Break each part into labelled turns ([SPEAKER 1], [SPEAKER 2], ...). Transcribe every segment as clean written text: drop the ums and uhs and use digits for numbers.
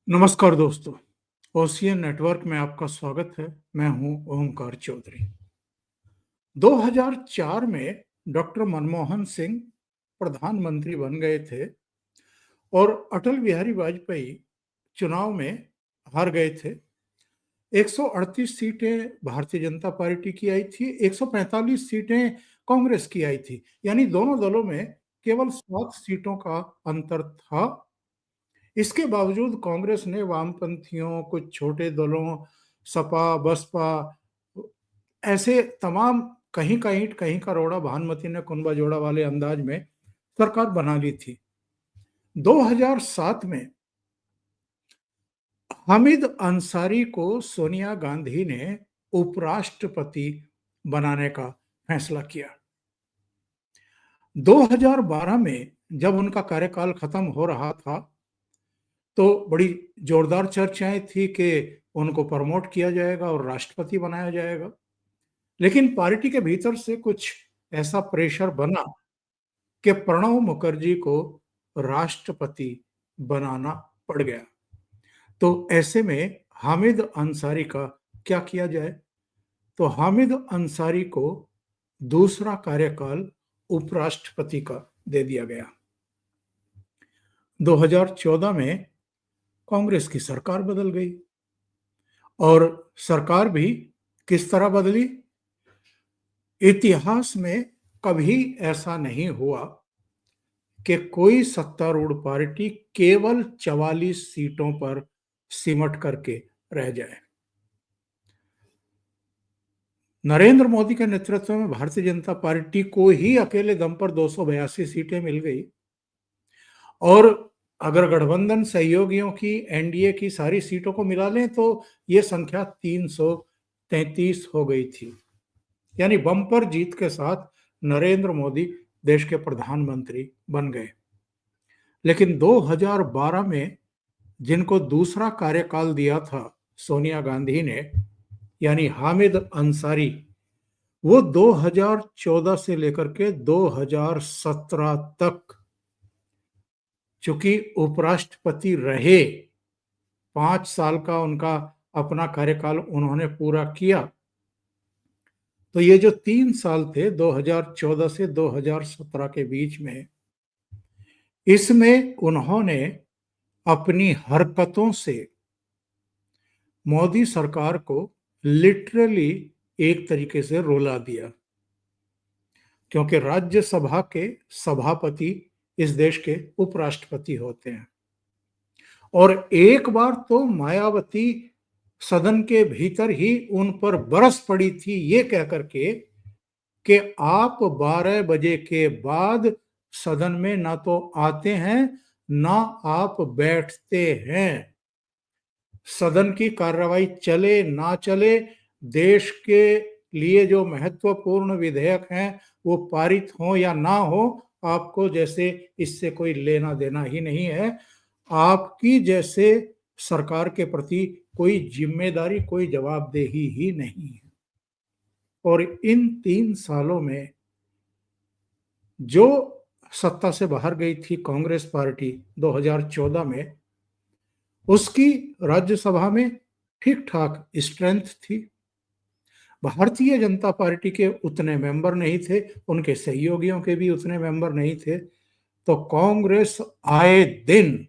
[SPEAKER 1] नमस्कार दोस्तों, ocean network में आपका स्वागत है। मैं हूं ओमकार चौधरी। 2004 में डॉक्टर मनमोहन सिंह प्रधानमंत्री बन गए थे और अटल बिहारी वाजपेयी चुनाव में हार गए थे। 138 सीटें भारतीय जनता पार्टी की आई थी, 145 सीटें कांग्रेस की आई थी। यानी दोनों दलों में केवल 7 सीटों का अंतर था। इसके बावजूद कांग्रेस ने वामपंथियों, कुछ छोटे दलों, सपा, बसपा, ऐसे तमाम कहीं का ईंट कहीं का रोड़ा भानुमति ने कुनबा जोड़ा वाले अंदाज में सरकार बना ली थी। 2007 में हामिद अंसारी को सोनिया गांधी ने उपराष्ट्रपति बनाने का फैसला किया। 2012 में जब उनका कार्यकाल खत्म हो रहा था तो बड़ी जोरदार चर्चाएं थी कि उनको प्रमोट किया जाएगा और राष्ट्रपति बनाया जाएगा। लेकिन पार्टी के भीतर से कुछ ऐसा प्रेशर बना कि प्रणब मुखर्जी को राष्ट्रपति बनाना पड़ गया। तो ऐसे में हामिद अंसारी का क्या किया जाए? तो हामिद अंसारी को दूसरा कार्यकाल उपराष्ट्रपति का दे दिया गया। 2014 में कांग्रेस की सरकार बदल गई और सरकार भी किस तरह बदली? इतिहास में कभी ऐसा नहीं हुआ कि कोई सत्तारूढ़ पार्टी केवल 44 सीटों पर सिमट करके रह जाए। नरेंद्र मोदी के नेतृत्व में भारतीय जनता पार्टी को ही अकेले दम पर 282 सीटें मिल गई और अगर गठबंधन सहयोगियों की, एनडीए की सारी सीटों को मिला लें तो ये संख्या 333 हो गई थी। यानी बम्पर जीत के साथ नरेंद्र मोदी देश के प्रधानमंत्री बन गए। लेकिन 2012 में जिनको दूसरा कार्यकाल दिया था सोनिया गांधी ने, यानी हामिद अंसारी, वो 2014 से लेकर के 2017 तक चूंकि उपराष्ट्रपति रहे, 5 साल का उनका अपना कार्यकाल उन्होंने पूरा किया, तो ये जो 3 साल थे 2014 से 2017 के बीच में, इसमें उन्होंने अपनी हरकतों से मोदी सरकार को लिटरली एक तरीके से रुला दिया। क्योंकि राज्यसभा के सभापति इस देश के उपराष्ट्रपति होते हैं और एक बार तो मायावती सदन के भीतर ही उन पर बरस पड़ी थी ये कह करके कि आप 12 बजे के बाद सदन में ना तो आते हैं ना आप बैठते हैं। सदन की कार्रवाई चले ना चले, देश के लिए जो महत्वपूर्ण विधेयक हैं वो पारित हो या ना हो, आपको जैसे इससे कोई लेना देना ही नहीं है। आपकी जैसे सरकार के प्रति कोई जिम्मेदारी, कोई जवाबदेही ही नहीं है। और इन 3 सालों में जो सत्ता से बाहर गई थी कांग्रेस पार्टी 2014 में, उसकी राज्यसभा में ठीक ठाक स्ट्रेंथ थी। भारतीय जनता पार्टी के उतने मेंबर नहीं थे, उनके सहयोगियों के भी उतने मेंबर नहीं थे। तो कांग्रेस आए दिन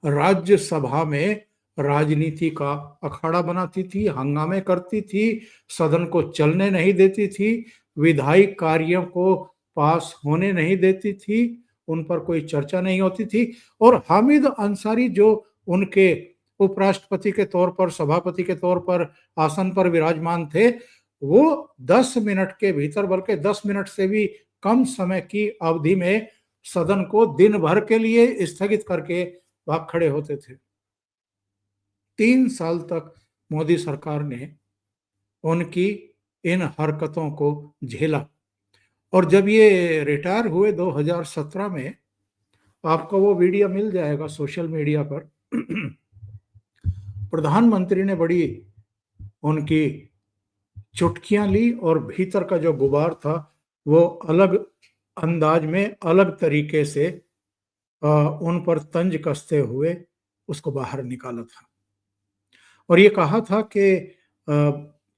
[SPEAKER 1] राज्यसभा में राजनीति का अखाड़ा बनाती थी, हंगामे करती थी, सदन को चलने नहीं देती थी, विधायी कार्यों को पास होने नहीं देती थी, उन पर कोई चर्चा नहीं होती थी। और हामिद अंसारी जो उनके उपराष्ट्रपति के तौर पर, सभापति के तौर पर आसन पर विराजमान थे, वो 10 मिनट के भीतर, बल्कि 10 मिनट से भी कम समय की अवधि में सदन को दिन भर के लिए स्थगित करके भाग खड़े होते थे। 3 साल तक मोदी सरकार ने उनकी इन हरकतों को झेला और जब ये रिटायर हुए 2017 में, आपको वो वीडियो मिल जाएगा सोशल मीडिया पर। प्रधानमंत्री ने बड़ी उनकी चुटकियां ली और भीतर का जो गुबार था वो अलग अंदाज में, अलग तरीके से उन पर तंज कसते हुए उसको बाहर निकाला था और ये कहा था कि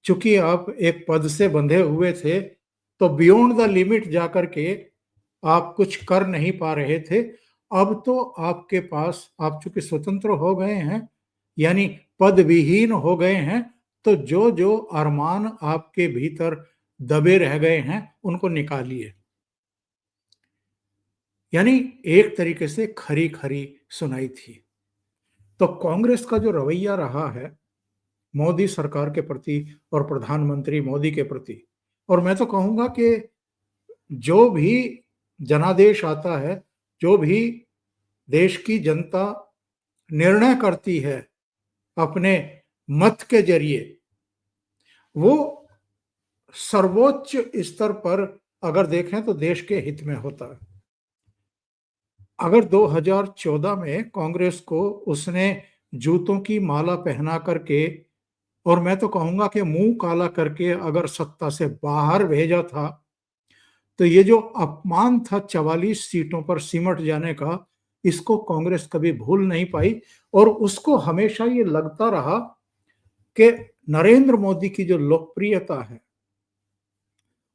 [SPEAKER 1] चूंकि आप एक पद से बंधे हुए थे, तो बियॉन्ड द लिमिट जाकर के आप कुछ कर नहीं पा रहे थे। अब तो आपके पास, आप चूंकि स्वतंत्र हो गए हैं, यानी पद विहीन हो गए हैं, तो जो जो अरमान आपके भीतर दबे रह गए हैं उनको निकालिए। यानी एक तरीके से खरी खरी सुनाई थी। तो कांग्रेस का जो रवैया रहा है मोदी सरकार के प्रति और प्रधानमंत्री मोदी के प्रति, और मैं तो कहूंगा कि जो भी जनादेश आता है, जो भी देश की जनता निर्णय करती है अपने मत के जरिए, वो सर्वोच्च स्तर पर अगर देखें तो देश के हित में होता है। अगर 2014 में कांग्रेस को उसने जूतों की माला पहना करके, और मैं तो कहूंगा कि मुंह काला करके अगर सत्ता से बाहर भेजा था, तो ये जो अपमान था 44 सीटों पर सिमट जाने का, इसको कांग्रेस कभी भूल नहीं पाई। और उसको हमेशा ये लगता रहा कि नरेंद्र मोदी की जो लोकप्रियता है,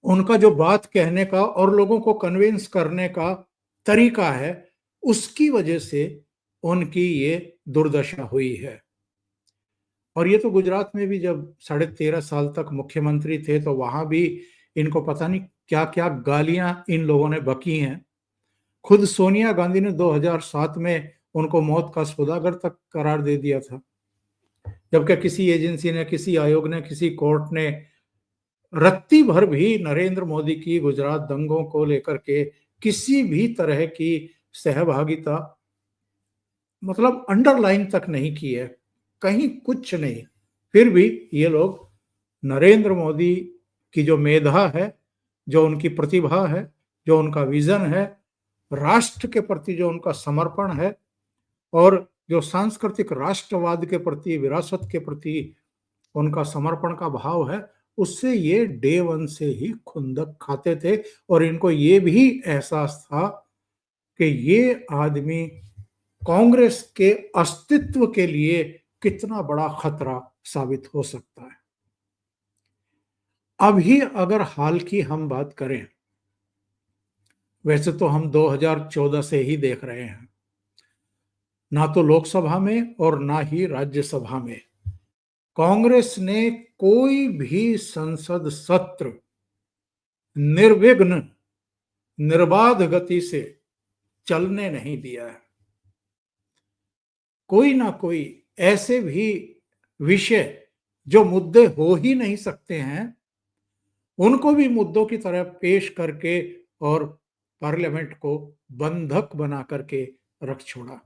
[SPEAKER 1] उनका जो बात कहने का और लोगों को कन्विंस करने का तरीका है, उसकी वजह से उनकी ये दुर्दशा हुई है। और ये तो गुजरात में भी जब 13.5 साल तक मुख्यमंत्री थे, तो वहां भी इनको पता नहीं क्या क्या गालियां इन लोगों ने बकी हैं। खुद सोनिया गांधी ने 2007 में उनको मौत का सौदागर तक करार दे दिया था, जबकि किसी एजेंसी ने, किसी आयोग ने, किसी कोर्ट ने रत्ती भर भी नरेंद्र मोदी की गुजरात दंगों को लेकर के किसी भी तरह की सहभागिता, मतलब अंडरलाइन तक नहीं की है, कहीं कुछ नहीं। फिर भी ये लोग नरेंद्र मोदी की जो मेधा है, जो उनकी प्रतिभा है, जो उनका विजन है, राष्ट्र के प्रति जो उनका समर्पण है, और जो सांस्कृतिक राष्ट्रवाद के प्रति, विरासत के प्रति उनका समर्पण का भाव है, उससे ये डे वन से ही खुंदक खाते थे। और इनको ये भी एहसास था कि ये आदमी कांग्रेस के अस्तित्व के लिए कितना बड़ा खतरा साबित हो सकता है। अभी अगर हाल की हम बात करें, वैसे तो हम 2014 से ही देख रहे हैं, ना तो लोकसभा में और ना ही राज्यसभा में कांग्रेस ने कोई भी संसद सत्र निर्विघ्न, निर्बाध गति से चलने नहीं दिया है। कोई ना कोई ऐसे भी विषय जो मुद्दे हो ही नहीं सकते हैं, उनको भी मुद्दों की तरह पेश करके और पार्लियामेंट को बंधक बना करके रख छोड़ा।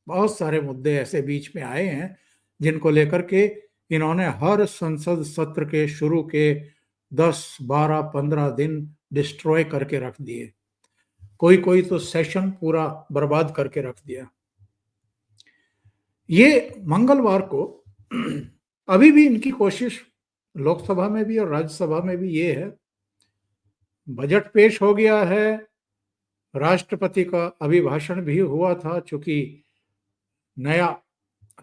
[SPEAKER 1] बहुत सारे मुद्दे ऐसे बीच में आए हैं जिनको लेकर के इन्होंने हर संसद सत्र के शुरू के 10, 12, 15 दिन डिस्ट्रॉय करके रख दिए। कोई कोई तो सेशन पूरा बर्बाद करके रख दिया। ये मंगलवार को अभी भी इनकी कोशिश लोकसभा में भी और राज्यसभा में भी ये है, बजट पेश हो गया है, राष्ट्रपति का अभिभाषण भी हुआ था, चूंकि नया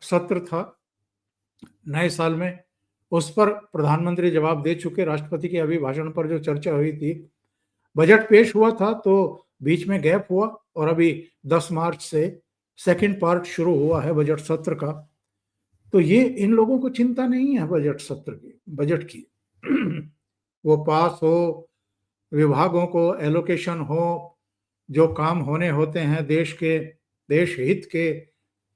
[SPEAKER 1] सत्र था नए साल में, उस पर प्रधानमंत्री जवाब दे चुके। राष्ट्रपति के अभिभाषण पर जो चर्चा हुई थी, बजट पेश हुआ था तो बीच में गैप हुआ, और अभी 10 मार्च से सेकंड पार्ट शुरू हुआ है बजट सत्र का। तो ये इन लोगों को चिंता नहीं है बजट सत्र की, बजट की। वो पास हो, विभागों को एलोकेशन हो, जो काम होने होते हैं देश के, देश हित के,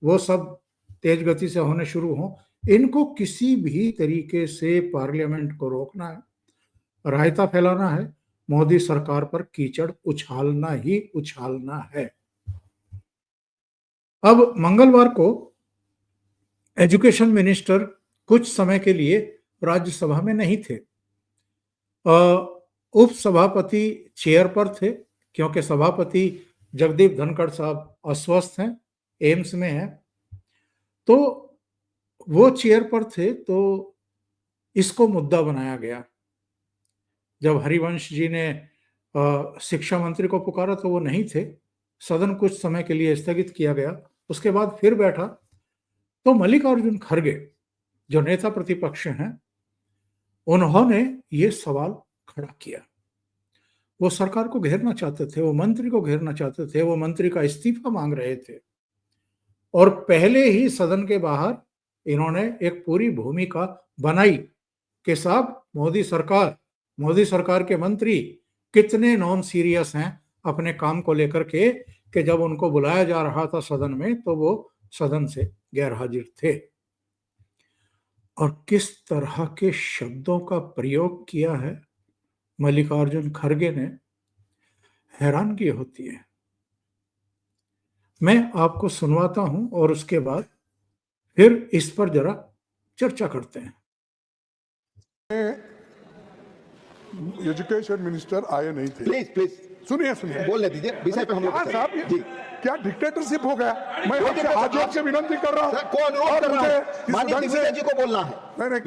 [SPEAKER 1] वो सब तेज गति से होने शुरू हो। इनको किसी भी तरीके से पार्लियामेंट को रोकना है, रायता फैलाना है, मोदी सरकार पर कीचड़ उछालना ही उछालना है। अब मंगलवार को एजुकेशन मिनिस्टर कुछ समय के लिए राज्यसभा में नहीं थे। उप सभापति चेयर पर थे, क्योंकि सभापति जगदीप धनखड़ साहब अस्वस्थ हैं, एम्स में हैं, तो वो चेयर पर थे। तो इसको मुद्दा बनाया गया। जब हरिवंश जी ने शिक्षा मंत्री को पुकारा तो वो नहीं थे, सदन कुछ समय के लिए स्थगित किया गया, उसके बाद फिर बैठा तो मल्लिकार्जुन खड़गे जो नेता प्रतिपक्ष हैं, उन्होंने ये सवाल खड़ा किया। वो सरकार को घेरना चाहते थे, वो मंत्री को घेरना चाहते थे, वो मंत्री का इस्तीफा मांग रहे थे और पहले ही सदन के बाहर इन्होंने एक पूरी भूमिका बनाई कि साहब मोदी सरकार के मंत्री कितने नॉन सीरियस हैं अपने काम को लेकर के, कि जब उनको बुलाया जा रहा था सदन में तो वो सदन से गैर हाजिर थे। और किस तरह के शब्दों का प्रयोग किया है मल्लिकार्जुन खड़गे ने, हैरानगी होती है। मैं आपको सुनवाता हूं और उसके बाद फिर इस पर जरा चर्चा करते हैं।
[SPEAKER 2] एजुकेशन मिनिस्टर आए नहीं थे।
[SPEAKER 3] प्लीज
[SPEAKER 2] सुनिए
[SPEAKER 3] बोलने दीजिए, विषय पे हम लोग
[SPEAKER 2] साहब जी क्या डिक्टेटरशिप हो गया? मैं आपसे हाथ जोड़ के विनती कर रहा हूँ।
[SPEAKER 3] माननीय दिग्विजय जी को बोलना है।
[SPEAKER 2] नहीं,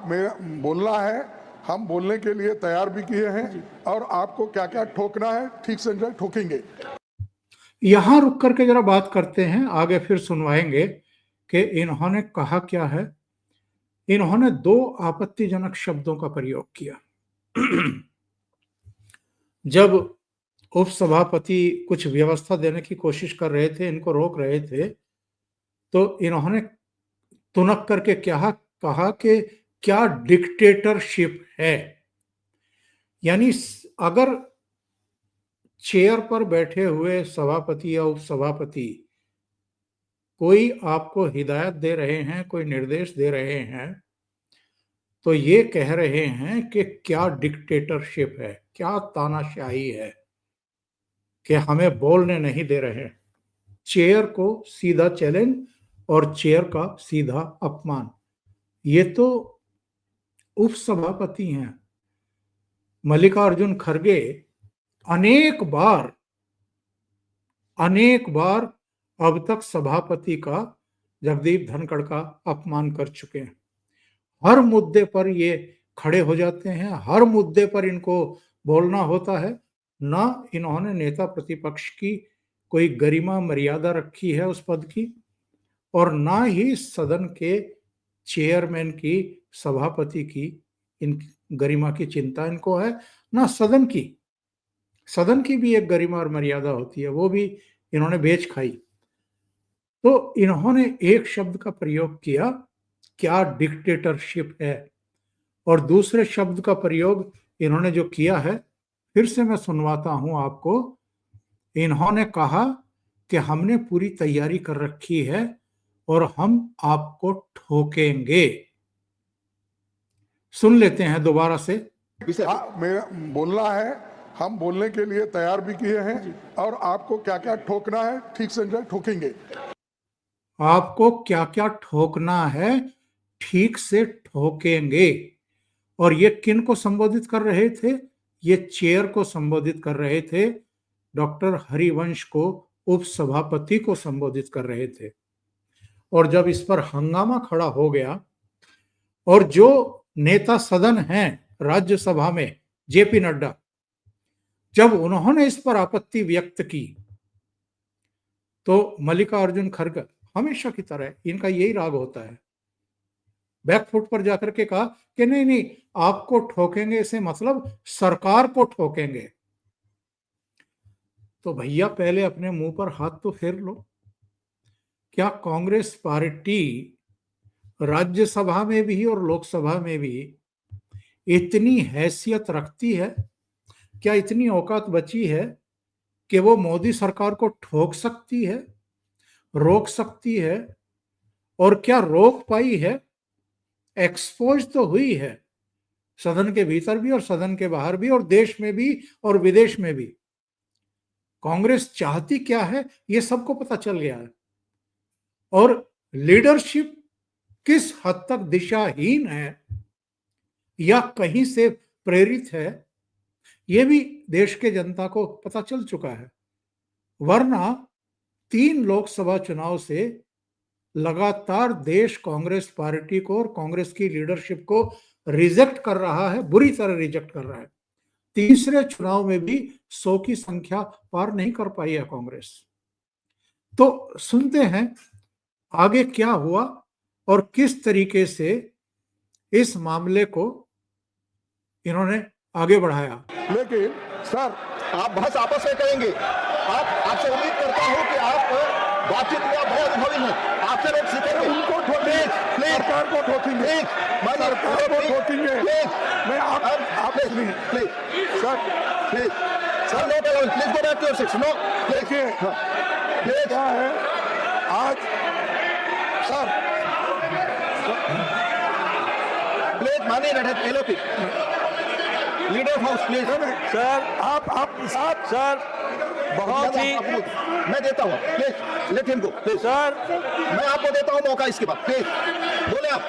[SPEAKER 2] मेरा बोलना है। हम बोलने के लिए तैयार भी किए हैं और आपको क्या क्या ठोकना है ठीक से ठोकेंगे।
[SPEAKER 1] यहां रुक करके जरा बात करते हैं, आगे फिर सुनवाएंगे कि इन्होंने कहा क्या है। इन्होंने दो आपत्तिजनक शब्दों का प्रयोग किया। जब उपसभापति कुछ व्यवस्था देने की कोशिश कर रहे थे, इनको रोक रहे थे, तो इन्होंने तुनक करके क्या कहा कि क्या डिक्टेटरशिप है। यानी अगर चेयर पर बैठे हुए सभापति या उपसभापति कोई आपको हिदायत दे रहे हैं, कोई निर्देश दे रहे हैं, तो ये कह रहे हैं कि क्या डिक्टेटरशिप है, क्या तानाशाही है कि हमें बोलने नहीं दे रहे। चेयर को सीधा चैलेंज और चेयर का सीधा अपमान। ये तो उपसभापति हैं। मल्लिकार्जुन खड़गे अनेक बार अब तक सभापति का, जगदीप धनखड़ का अपमान कर चुके हैं। हर मुद्दे पर ये खड़े हो जाते हैं, हर मुद्दे पर इनको बोलना होता है। ना इन्होंने नेता प्रतिपक्ष की कोई गरिमा मर्यादा रखी है उस पद की, और ना ही सदन के चेयरमैन की, सभापति की इन गरिमा की चिंता इनको है, ना सदन की भी एक गरिमा और मर्यादा होती है, वो भी इन्होंने बेच खाई। तो इन्होंने एक शब्द का प्रयोग किया, क्या डिक्टेटरशिप है, और दूसरे शब्द का प्रयोग इन्होंने जो किया है, फिर से मैं सुनवाता हूं आपको। इन्होंने कहा कि हमने पूरी तैयारी कर रखी है और हम आपको ठोकेंगे। सुन लेते हैं दोबारा से।
[SPEAKER 2] मेरा बोलना है, हम बोलने के लिए तैयार भी किए हैं और आपको क्या क्या ठोकना है ठीक से ठोकेंगे।
[SPEAKER 1] आपको क्या क्या ठोकना है ठीक से ठोकेंगे। और ये किन को संबोधित कर रहे थे? ये चेयर को संबोधित कर रहे थे, डॉक्टर हरिवंश को, उपसभापति को संबोधित कर रहे थे। और जब इस पर हंगामा खड़ा हो गया और जो नेता सदन हैं राज्यसभा में, जेपी नड्डा, जब उन्होंने इस पर आपत्ति व्यक्त की तो मल्लिकार्जुन खड़गे हमेशा की तरह, इनका यही राग होता है, बैकफुट पर जाकर के कहा कि नहीं, आपको ठोकेंगे से मतलब सरकार को ठोकेंगे। तो भैया पहले अपने मुंह पर हाथ तो फेर लो। क्या कांग्रेस पार्टी राज्यसभा में भी और लोकसभा में भी इतनी हैसियत रखती है? क्या इतनी औकात बची है कि वो मोदी सरकार को ठोक सकती है, रोक सकती है? और क्या रोक पाई है? एक्सपोज तो हुई है, सदन के भीतर भी और सदन के बाहर भी, और देश में भी और विदेश में भी। कांग्रेस चाहती क्या है ये सबको पता चल गया है। और लीडरशिप किस हद तक दिशाहीन है या कहीं से प्रेरित है, ये भी देश के जनता को पता चल चुका है। वरना 3 लोकसभा चुनाव से लगातार देश कांग्रेस पार्टी को और कांग्रेस की लीडरशिप को रिजेक्ट कर रहा है, बुरी तरह रिजेक्ट कर रहा है। तीसरे चुनाव में भी 100 की संख्या पार नहीं कर पाई है कांग्रेस। तो सुनते हैं आगे क्या हुआ और किस तरीके से इस मामले को इन्होंने आगे बढ़ाया।
[SPEAKER 2] लेकिन सर
[SPEAKER 3] आप बहस आपस में करेंगे। आपसे उम्मीद करता हूं कि आप बातचीत में आप बहुत अनुभवी हैं। आपसे लोग सीखेंगे।
[SPEAKER 2] उनको ठोकेंगे, सरकार को ठोकेंगे, सरकार को ठोकेंगे। मैं आप सुनिए
[SPEAKER 3] please
[SPEAKER 2] sir,
[SPEAKER 3] please sir, no tell, please go back to your seats. No,
[SPEAKER 2] देखिए
[SPEAKER 3] प्लीज
[SPEAKER 2] क्या है आज सर,
[SPEAKER 3] प्लीज मानिए रहे LOP leader of house please.
[SPEAKER 2] Sir आप
[SPEAKER 4] सर बहुत ही
[SPEAKER 3] मैं देता हूँ, please let him go please.
[SPEAKER 4] Sir
[SPEAKER 3] मैं आपको देता हूँ मौका इसके बाद, प्लीज बोले आप।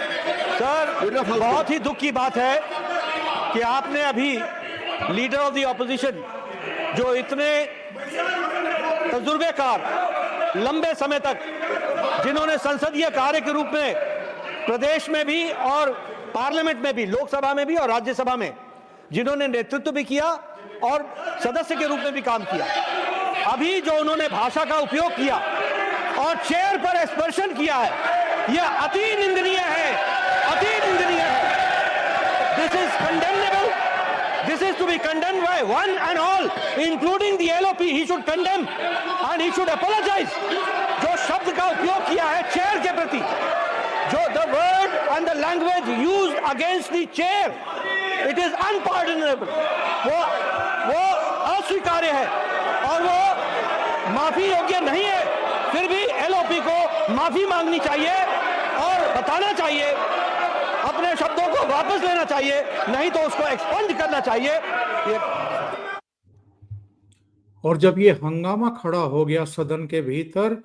[SPEAKER 4] सर बहुत ही दुख की बात है कि आपने अभी लीडर ऑफ द ऑपोजिशन जो इतने तजुर्बेकार लंबे समय तक जिन्होंने संसदीय कार्य के रूप में प्रदेश में भी और पार्लियामेंट में भी, लोकसभा में भी और राज्यसभा में जिन्होंने नेतृत्व भी किया और सदस्य के रूप में भी काम किया, अभी जो उन्होंने भाषा का उपयोग किया और चेयर पर स्पर्शन किया है, यह अति निंदनीय है, अति निंदनीय है। This is condemnable, this is to be condemned by one and all including the LOP. He should condemn and he should apologise. जो शब्द का उपयोग किया है चेयर के प्रति, जो the word and the language used against the chair, it is unpardonable. वो अस्वीकार्य है और वो माफी योग्य नहीं है। फिर भी एलओपी को माफी मांगनी चाहिए और बताना चाहिए, अपने शब्दों को वापस लेना चाहिए, नहीं तो उसको एक्सपंज करना चाहिए।
[SPEAKER 1] और जब ये हंगामा खड़ा हो गया सदन के भीतर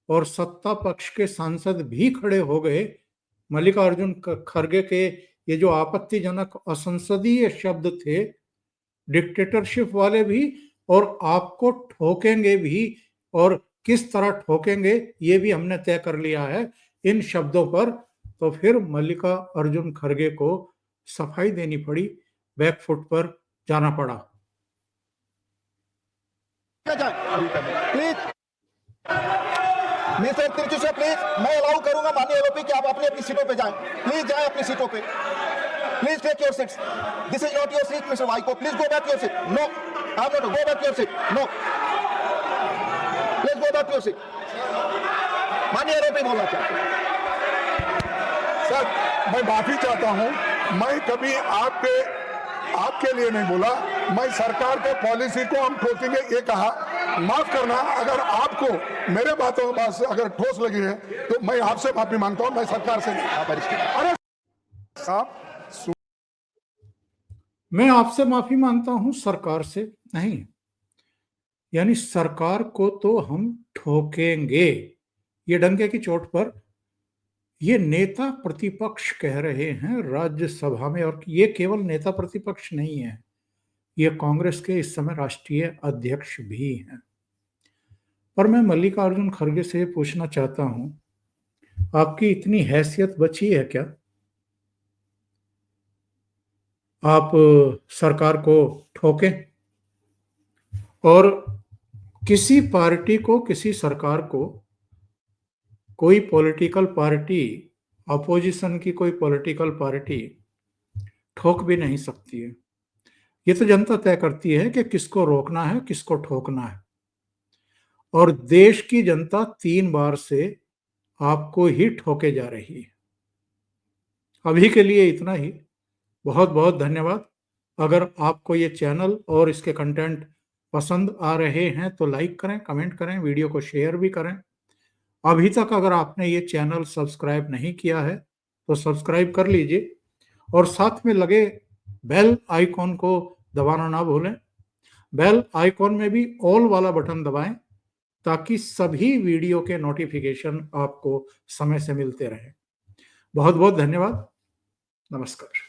[SPEAKER 1] और सत्ता पक्ष के सांसद भी खड़े हो गए, मल्लिकार्जुन खड़गे के ये जो आपत्तिजनक असंसदीय शब्द थे, डिक्टेटरशिप वाले भी और आपको ठोकेंगे भी, और किस तरह ठोकेंगे ये भी हमने तय कर लिया है इन शब्दों पर, तो फिर मल्लिकार्जुन खड़गे को सफाई देनी पड़ी, बैकफुट पर जाना पड़ा।
[SPEAKER 3] प्लीज मिस्टर तिरचू से प्लीज, मैं अलाउ करूंगा माननीय एलओपी कि आप अपनी अपनी सीटों पे जाएं। प्लीज जाएं अपनी सीटों पे। Please take your seats. This is not your seat mister Vaiko. Please go back your seat. No, I am not, go back your seat. No, please go back your seat. माननीय एलओपी बोलना चाहते हैं।
[SPEAKER 2] Sir मैं माफी चाहता हूं, मैं कभी आपके लिए नहीं बोला, मैं सरकार के पॉलिसी को हम ठोकेंगे ये कहा। माफ करना अगर आपको मेरे बातों से अगर ठोस लगी है तो मैं आपसे माफी मांगता हूं, मैं सरकार से नहीं। अरे साहब,
[SPEAKER 1] मैं आपसे माफी मांगता हूं, सरकार से नहीं। यानी सरकार को तो हम ठोकेंगे, ये डंके की चोट पर ये नेता प्रतिपक्ष कह रहे हैं राज्यसभा में। और ये केवल नेता प्रतिपक्ष नहीं है, ये कांग्रेस के इस समय राष्ट्रीय अध्यक्ष भी हैं। पर मैं मल्लिकार्जुन खड़गे से पूछना चाहता हूं, आपकी इतनी हैसियत बची है क्या? आप सरकार को ठोकें और किसी पार्टी को, किसी सरकार को कोई पॉलिटिकल पार्टी, अपोजिशन की कोई पॉलिटिकल पार्टी ठोक भी नहीं सकती है। ये तो जनता तय करती है कि किसको रोकना है, किसको ठोकना है। और देश की जनता 3 बार से आपको ही ठोके जा रही है। अभी के लिए इतना ही। बहुत बहुत धन्यवाद। अगर आपको ये चैनल और इसके कंटेंट पसंद आ रहे हैं तो लाइक करें, कमेंट करें, वीडियो को शेयर भी करें। अभी तक अगर आपने ये चैनल सब्सक्राइब नहीं किया है तो सब्सक्राइब कर लीजिए और साथ में लगे बेल आइकॉन को दबाना ना भूलें। बेल आइकॉन में भी ऑल वाला बटन दबाएं ताकि सभी वीडियो के नोटिफिकेशन आपको समय से मिलते रहें। बहुत बहुत धन्यवाद। नमस्कार।